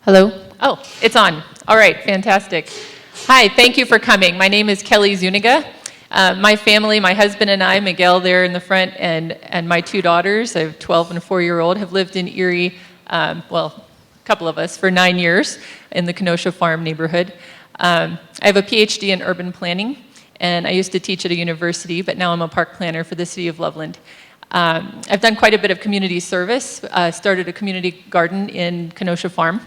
Hello? Oh, it's on. All right, fantastic. Hi, thank you for coming. My name is Kelly Zuniga. My family, my husband and I, Miguel there in the front, and my two daughters, I have a 12 and a 4-year-old, have lived in Erie, a couple of us, for 9 years in the Kenosha Farm neighborhood. I have a PhD in urban planning, and I used to teach at a university, but now I'm a park planner for the city of Loveland. I've done quite a bit of community service, started a community garden in Kenosha Farm,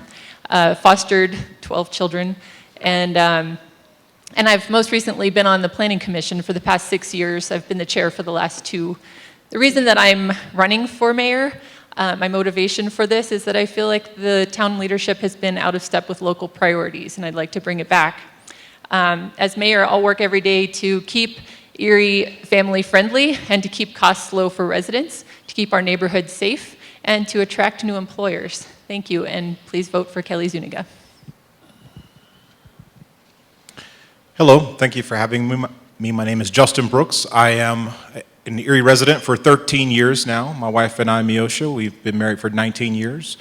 fostered 12 children, and I've most recently been on the Planning Commission for the past 6 years. I've been the chair for the last 2. The reason that I'm running for mayor, my motivation for this is that I feel like the town leadership has been out of step with local priorities, and I'd like to bring it back. As mayor, I'll work every day to keep Erie family friendly and to keep costs low for residents, to keep our neighborhoods safe, and to attract new employers. Thank you, and please vote for Kelly Zuniga. Hello, thank you for having me. My name is Justin Brooks. I am an Erie resident for 13 years now. My wife and I, Miosha, we've been married for 19 years.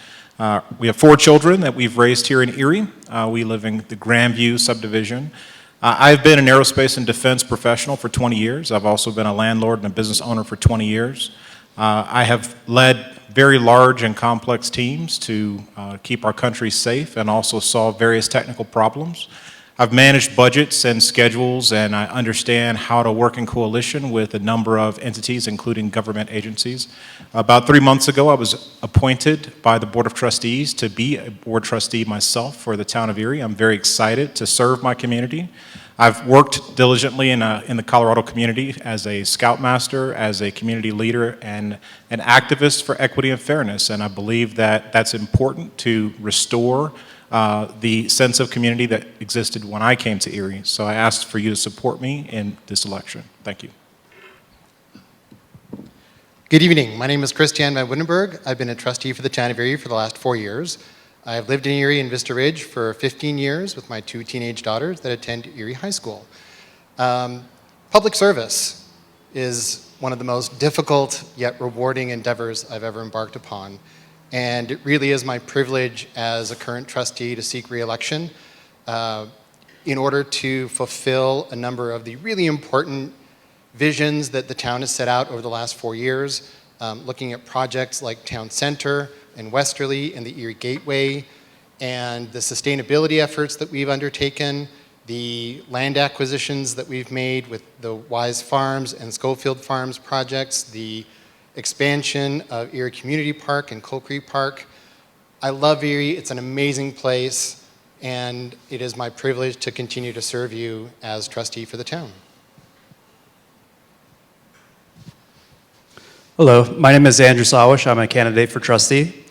We have 4 children that we've raised here in Erie. We live in the Grandview subdivision. I've been an aerospace and defense professional for 20 years. I've also been a landlord and a business owner for 20 years. I have led very large and complex teams to keep our country safe and also solve various technical problems. I've managed budgets and schedules, and I understand how to work in coalition with a number of entities, including government agencies. About 3 months ago, I was appointed by the Board of Trustees to be a board trustee myself for the town of Erie. I'm very excited to serve my community. I've worked diligently in the Colorado community as a scoutmaster, as a community leader, and an activist for equity and fairness, and I believe that that's important to restore the sense of community that existed when I came to Erie. So I asked for you to support me in this election. Thank you. Good evening. My name is Christian Van Woudenberg. I've been a trustee for the town of Erie for the last 4 years. I've lived in Erie and Vista Ridge for 15 years with my 2 teenage daughters that attend Erie High School. Public service is one of the most difficult yet rewarding endeavors I've ever embarked upon. And it really is my privilege as a current trustee to seek re-election in order to fulfill a number of the really important visions that the town has set out over the last 4 years, looking at projects like Town Center and Westerly and the Erie Gateway, and the sustainability efforts that we've undertaken, the land acquisitions that we've made with the Wise Farms and Schofield Farms projects, the expansion of Erie Community Park and Coal Creek Park. I love Erie. It's an amazing place, and it is my privilege to continue to serve you as trustee for the town. Hello, my name is Andrew Sawish. I'm a candidate for trustee.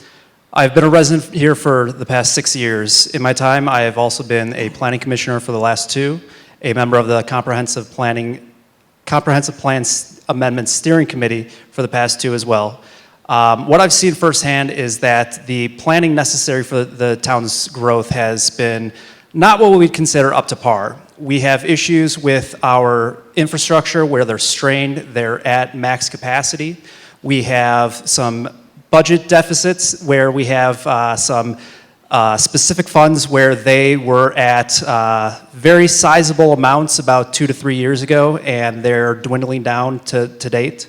I've been a resident here for the past 6 years. In my time, I have also been a planning commissioner for the last 2, a member of the Comprehensive Plan Amendment Steering Committee for the past 2 as well. What I've seen firsthand is that the planning necessary for the town's growth has been not what we'd consider up to par. We have issues with our infrastructure where they're strained, they're at max capacity. We have some budget deficits where we have some specific funds where they were at very sizable amounts about 2 to 3 years ago, and they're dwindling down to date.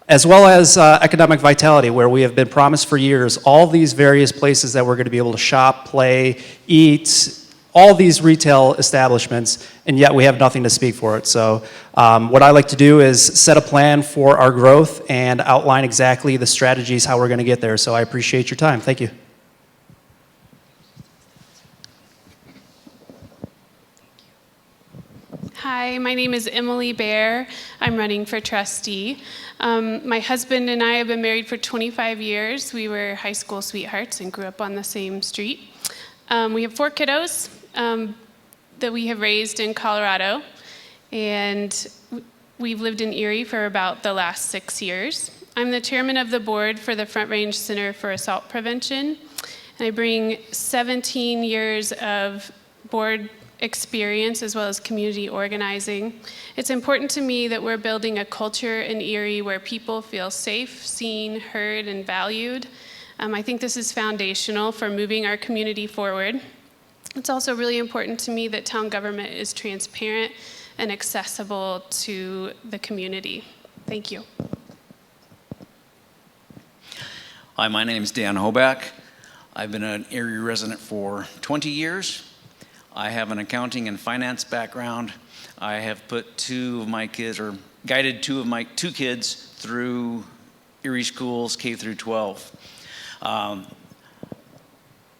As well as economic vitality, where we have been promised for years all these various places that we're going to be able to shop, play, eat, all these retail establishments, and yet we have nothing to speak for it. So what I like to do is set a plan for our growth and outline exactly the strategies how we're going to get there. So I appreciate your time. Thank you. Hi, my name is Emily Bear. I'm running for trustee. My husband and I have been married for 25 years. We were high school sweethearts and grew up on the same street. We have 4 kiddos that we have raised in Colorado, and we've lived in Erie for about the last 6 years. I'm the chairman of the board for the Front Range Center for Assault Prevention, and I bring 17 years of board experience as well as community organizing. It's important to me that we're building a culture in Erie where people feel safe, seen, heard, and valued. I think this is foundational for moving our community forward. It's also really important to me that town government is transparent and accessible to the community. Thank you. Hi, my name is Dan Hoback. I've been an Erie resident for 20 years. I have an accounting and finance background. I have put guided two kids through Erie schools, K through 12. I'm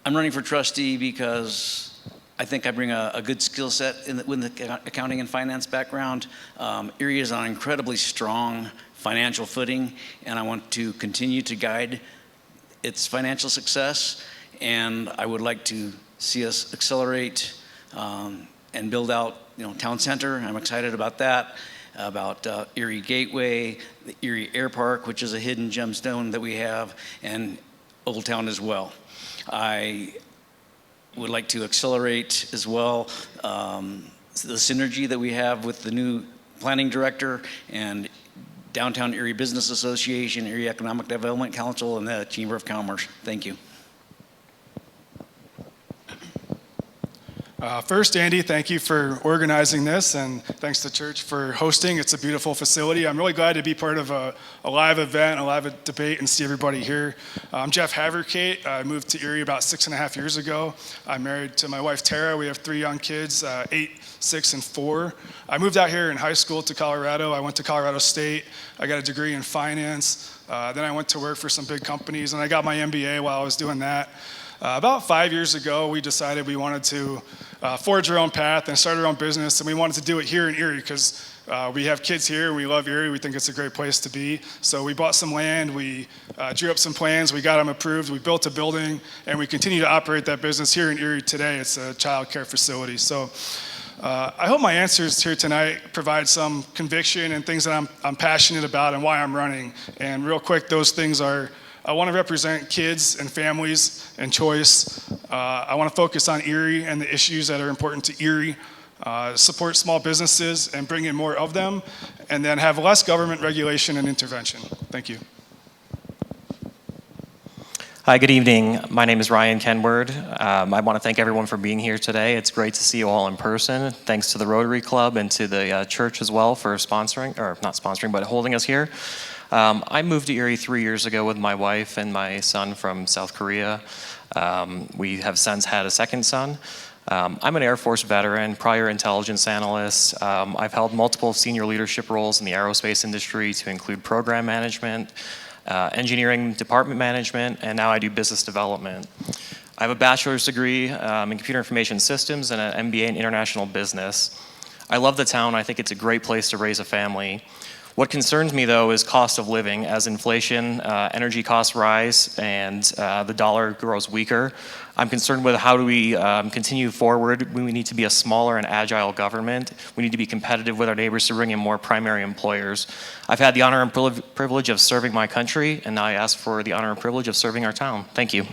running for trustee because I think I bring a good skill set with the accounting and finance background. Erie is on incredibly strong financial footing, and I want to continue to guide its financial success, and I would like to see us accelerate and build out, town center. I'm excited about that, about Erie Gateway, the Erie Air Park, which is a hidden gemstone that we have, and Old Town as well. I would like to accelerate as well the synergy that we have with the new planning director and Downtown Erie Business Association, Erie Economic Development Council, and the Chamber of Commerce. Thank you. First, Andy, thank you for organizing this, and thanks to church for hosting. It's a beautiful facility. I'm really glad to be part of a live event, a live debate, and see everybody here. I'm Jeff Haverkate. I moved to Erie about 6.5 years ago. I'm married to my wife, Tara. We have 3 young kids, 8, 6, and 4. I moved out here in high school to Colorado. I went to Colorado State. I got a degree in finance. Then I went to work for some big companies, and I got my MBA while I was doing that. About 5 years ago, we decided we wanted to forge our own path and start our own business, and we wanted to do it here in Erie because we have kids here and we love Erie. We think it's a great place to be. So we bought some land, we drew up some plans, we got them approved, we built a building, and we continue to operate that business here in Erie today. It's a child care facility. So I hope my answers here tonight provide some conviction and things that I'm passionate about and why I'm running. And real quick, those things are, I want to represent kids and families and choice. I want to focus on Erie and the issues that are important to Erie, support small businesses and bring in more of them, and then have less government regulation and intervention. Thank you. Hi, good evening. My name is Ryan Kenward. I want to thank everyone for being here today. It's great to see you all in person. Thanks to the Rotary Club and to the church as well for sponsoring, or not sponsoring, but holding us here. I moved to Erie 3 years ago with my wife and my son from South Korea. We have since had a second son. I'm an Air Force veteran, prior intelligence analyst. I've held multiple senior leadership roles in the aerospace industry to include program management, engineering department management, and now I do business development. I have a bachelor's degree in computer information systems and an MBA in international business. I love the town. I think it's a great place to raise a family. What concerns me, though, is cost of living. As inflation, energy costs rise, and the dollar grows weaker. I'm concerned with how do we continue forward. We need to be a smaller and agile government. We need to be competitive with our neighbors to bring in more primary employers. I've had the honor and privilege of serving my country, and now I ask for the honor and privilege of serving our town. Thank you.